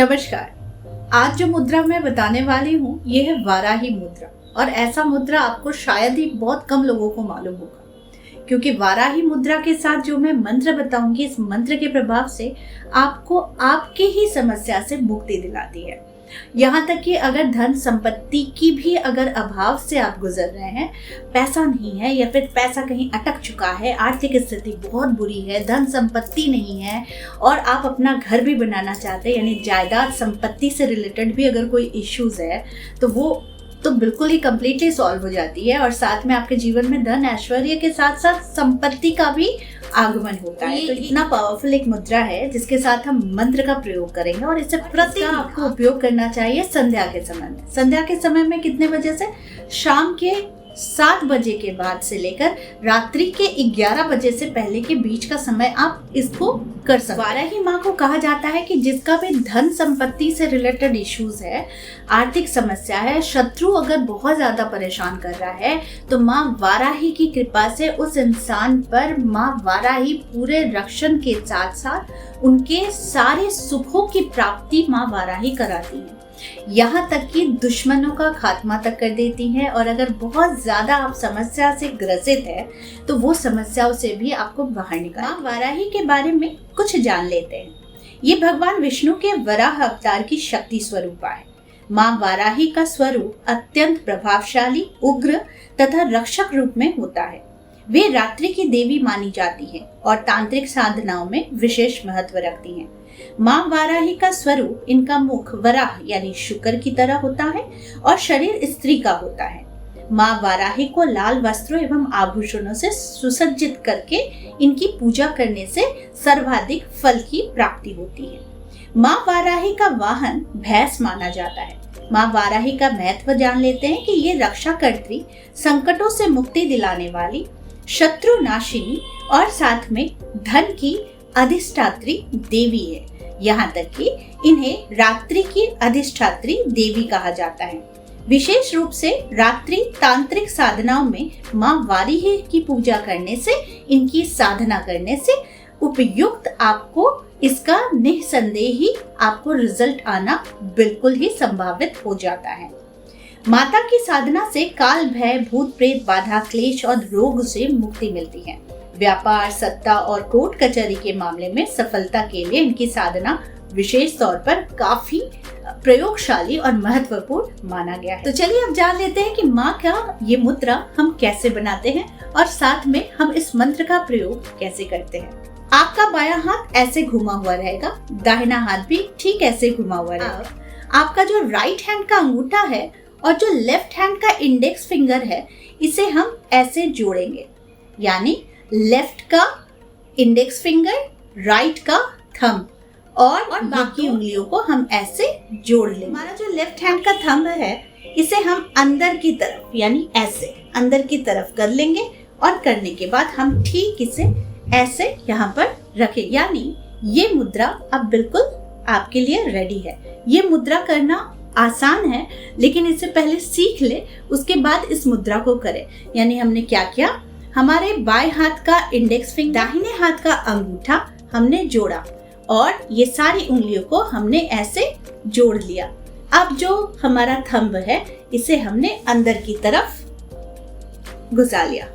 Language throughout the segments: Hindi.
नमस्कार। आज जो मुद्रा मैं बताने वाली हूँ ये है वाराही मुद्रा। और ऐसा मुद्रा आपको शायद ही बहुत कम लोगों को मालूम होगा, क्योंकि वाराही मुद्रा के साथ जो मैं मंत्र बताऊंगी, इस मंत्र के प्रभाव से आपको आपकी ही समस्या से मुक्ति दिलाती है। यहाँ तक कि अगर धन संपत्ति की भी अगर अभाव से आप गुजर रहे हैं, पैसा नहीं है या फिर पैसा कहीं अटक चुका है, आर्थिक स्थिति बहुत बुरी है, धन संपत्ति नहीं है और आप अपना घर भी बनाना चाहते हैं, यानी जायदाद संपत्ति से रिलेटेड भी अगर कोई इश्यूज है तो वो तो बिल्कुल ही कंप्लीटली सॉल्व हो जाती है। और साथ में आपके जीवन में धन ऐश्वर्य के साथ साथ संपत्ति का भी आगमन होता है। तो इतना पावरफुल एक मुद्रा है जिसके साथ हम मंत्र का प्रयोग करेंगे और इसे प्रतिदिन आपको उपयोग करना चाहिए संध्या के समय में। संध्या के समय में कितने बजे से? शाम के 7 बजे के बाद से लेकर रात्रि के 11 बजे से पहले के बीच का समय आप इसको कर सकते हैं। वाराही माँ को कहा जाता है कि जिसका भी धन संपत्ति से रिलेटेड इश्यूज है, आर्थिक समस्या है, शत्रु अगर बहुत ज्यादा परेशान कर रहा है, तो माँ वाराही की कृपा से उस इंसान पर माँ वाराही पूरे रक्षण के साथ साथ उनके सारे सुखों की प्राप्ति माँ वाराही कराती है। यहाँ तक कि दुश्मनों का खात्मा तक कर देती हैं। और अगर बहुत ज्यादा आप समस्या से ग्रसित है तो वो समस्याओं से भी आपको बाहर निकाल। माँ वाराही के बारे में कुछ जान लेते हैं। ये भगवान विष्णु के वराह अवतार की शक्ति स्वरूपा है। माँ वाराही का स्वरूप अत्यंत प्रभावशाली, उग्र तथा रक्षक रूप में होता है। वे रात्रि की देवी मानी जाती है और तांत्रिक साधनाओं में विशेष महत्व रखती हैं। माँ वाराही का स्वरूप, इनका मुख वराह यानी शुक्र की तरह होता है और शरीर स्त्री का होता है। माँ वाराही को लाल वस्त्रों एवं आभूषणों से सुसज्जित करके इनकी पूजा करने से सर्वाधिक फल की प्राप्ति होती है। माँ वाराही का वाहन भैंस माना जाता है। माँ वाराही का महत्व जान लेते हैं कि ये रक्षा कर्त्री, संकटों से मुक्ति दिलाने वाली, शत्रु नाशिनी और साथ में धन की अधिष्ठात्री देवी है। यहाँ तक कि इन्हें रात्रि की अधिष्ठात्री देवी कहा जाता है। विशेष रूप से रात्रि तांत्रिक साधनाओं में माँ वाराही की पूजा करने से, इनकी साधना करने से उपयुक्त आपको इसका निसंदेह ही आपको रिजल्ट आना बिल्कुल ही संभावित हो जाता है। माता की साधना से काल, भय, भूत प्रेत, बाधा, क्लेश और रोग से मुक्ति मिलती है। व्यापार, सत्ता और कोर्ट कचहरी के मामले में सफलता के लिए इनकी साधना विशेष तौर पर काफी प्रयोगशाली और महत्वपूर्ण माना गया है। तो चलिए अब जान लेते हैं कि माँ का ये मुद्रा हम कैसे बनाते हैं और साथ में हम इस मंत्र का प्रयोग कैसे करते हैं। आपका बायां हाथ ऐसे घुमा हुआ रहेगा, दाहिना हाथ भी ठीक ऐसे घुमा हुआ रहेगा। आपका जो राइट हैंड का अंगूठा है और जो लेफ्ट हैंड का इंडेक्स फिंगर है, इसे हम ऐसे जोड़ेंगे, यानी लेफ्ट का इंडेक्स फिंगर, राइट का थंब और बाकी उंगलियों को हम ऐसे जोड़ लेंगे। हमारा जो लेफ्ट हैंड का थंब है, इसे हम अंदर की तरफ यानी ऐसे अंदर की तरफ कर लेंगे और करने के बाद हम ठीक इसे ऐसे यहाँ पर रखें, यानी ये मुद्रा अब बिल्कुल आपके लिए रेडी है। ये मुद्रा करना आसान है, लेकिन इससे पहले सीख ले, उसके बाद इस मुद्रा को करें। यानी हमने क्या किया, हमारे बाएं हाथ का इंडेक्स फिंगर, दाहिने हाथ का अंगूठा हमने जोड़ा और ये सारी उंगलियों को हमने ऐसे जोड़ लिया। अब जो हमारा थंब है, इसे हमने अंदर की तरफ घुसा लिया।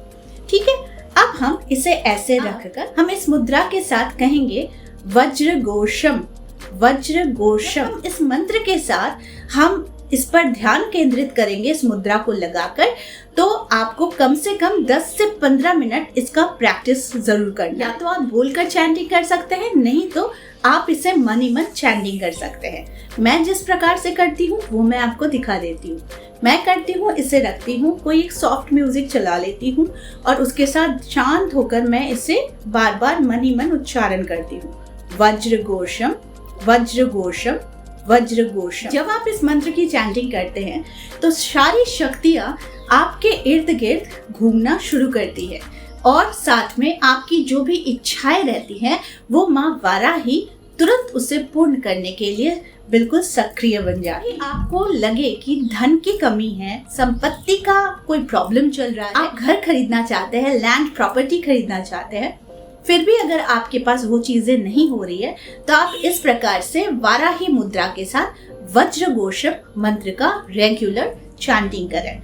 ठीक है, अब हम इसे ऐसे रखकर हम इस मुद्रा के साथ कहेंगे वज्र घोषम, वज्र घोषम। इस मंत्र के साथ हम इस पर ध्यान केंद्रित करेंगे इस मुद्रा को लगाकर, तो आपको कम से कम 10 से 15 मिनट इसका प्रैक्टिस जरूर करना। या तो आप बोलकर चैंटिंग कर सकते हैं, नहीं तो आप इसे मन ही मन चैंटिंग कर सकते हैं। मैं जिस प्रकार से करती हूँ वो मैं आपको दिखा देती हूँ। मैं करती हूँ, इसे रखती हूँ, कोई एक सॉफ्ट म्यूजिक चला लेती हूँ और उसके साथ शांत होकर मैं इसे बार बार मन ही मन उच्चारण करती हूँ। वज्र घोषम, वज्र घोषम, वज्र घोषम। जब आप इस मंत्र की चैंटिंग करते हैं तो सारी शक्तियां आपके इर्द गिर्द घूमना शुरू करती है और साथ में आपकी जो भी इच्छाएं रहती हैं वो माँ वाराही तुरंत उसे पूर्ण करने के लिए बिल्कुल सक्रिय बन जाए। आपको लगे कि धन की कमी है, संपत्ति का कोई प्रॉब्लम चल रहा है, आप घर खरीदना चाहते हैं, लैंड प्रॉपर्टी खरीदना चाहते हैं, फिर भी अगर आपके पास वो चीजें नहीं हो रही है तो आप इस प्रकार से वाराही मुद्रा के साथ वज्रघोषम मंत्र का रेगुलर चैंटिंग करें।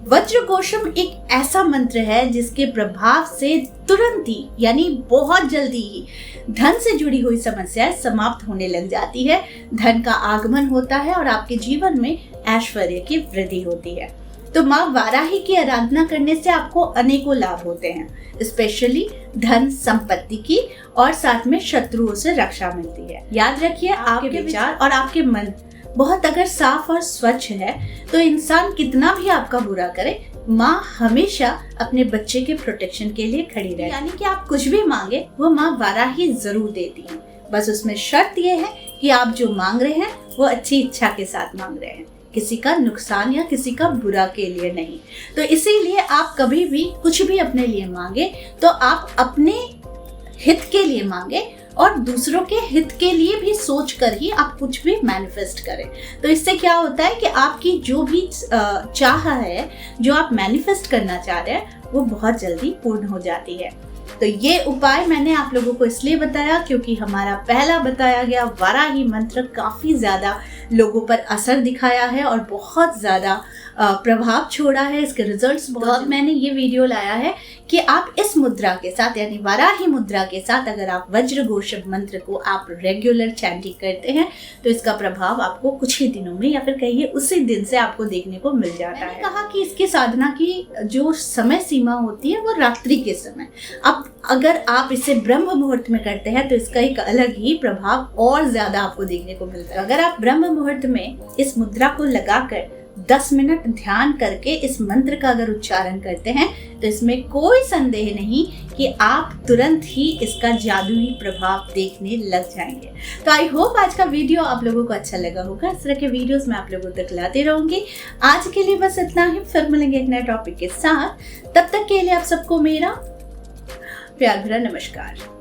वज्रघोषम एक ऐसा मंत्र है जिसके प्रभाव से तुरंत ही यानी बहुत जल्दी ही धन से जुड़ी हुई समस्याएं समाप्त होने लग जाती है, धन का आगमन होता है और आपके जीवन में ऐश्वर्य की वृद्धि होती है। तो माँ वाराही की आराधना करने से आपको अनेकों लाभ होते हैं, स्पेशली धन संपत्ति की और साथ में शत्रुओं से रक्षा मिलती है। याद रखिए, आपके विचार और आपके मन बहुत अगर साफ और स्वच्छ है तो इंसान कितना भी आपका बुरा करे, माँ हमेशा अपने बच्चे के प्रोटेक्शन के लिए खड़ी रहती है। यानी कि आप कुछ भी मांगे वो माँ वाराही जरूर देती है। बस उसमें शर्त ये है कि आप जो मांग रहे हैं वो अच्छी इच्छा के साथ मांग रहे हैं, किसी का नुकसान या किसी का बुरा के लिए नहीं। तो इसीलिए आप कभी भी कुछ भी अपने लिए मांगे तो आप अपने हित के लिए मांगे और दूसरों के हित के लिए भी सोच कर ही आप कुछ भी मैनिफेस्ट करें। तो इससे क्या होता है कि आपकी जो भी चाह है, जो आप मैनिफेस्ट करना चाह रहे हैं, वो बहुत जल्दी पूर्ण हो जाती है। तो ये उपाय मैंने आप लोगों को इसलिए बताया क्योंकि हमारा पहला बताया गया वाराही मंत्र काफी ज्यादा लोगों पर असर दिखाया है और बहुत ज्यादा प्रभाव छोड़ा है, इसके रिजल्ट्स बहुत। मैंने ये वीडियो लाया है कि आप इस मुद्रा के साथ यानी वाराही मुद्रा के साथ अगर आप वज्रघोषम मंत्र को आप रेगुलर चैंटिंग करते हैं तो इसका प्रभाव आपको कुछ ही दिनों में या फिर कहिए उसी दिन से आपको देखने को मिल जाता है। कहा कि इसकी साधना की जो समय सीमा होती है वो रात्रि के समय। अब अगर आप इसे ब्रह्म मुहूर्त में करते हैं तो इसका एक अलग ही प्रभाव और ज्यादा आपको देखने को मिलता है। अगर आप ब्रह्म मुहूर्त में इस मुद्रा को लगाकर 10 मिनट ध्यान करके इस मंत्र का अगर उच्चारण करते हैं तो इसमें कोई संदेह नहीं कि आप तुरंत ही इसका जादुई प्रभाव देखने लग जाएंगे। तो आई होप आज का वीडियो आप लोगों को अच्छा लगा होगा। इस तरह के वीडियोस मैं आप लोगों तक लाती रहूंगी। आज के लिए बस इतना ही, फिर मिलेंगे एक नए टॉपिक के साथ। तब तक के लिए आप सबको मेरा प्यार भरा नमस्कार।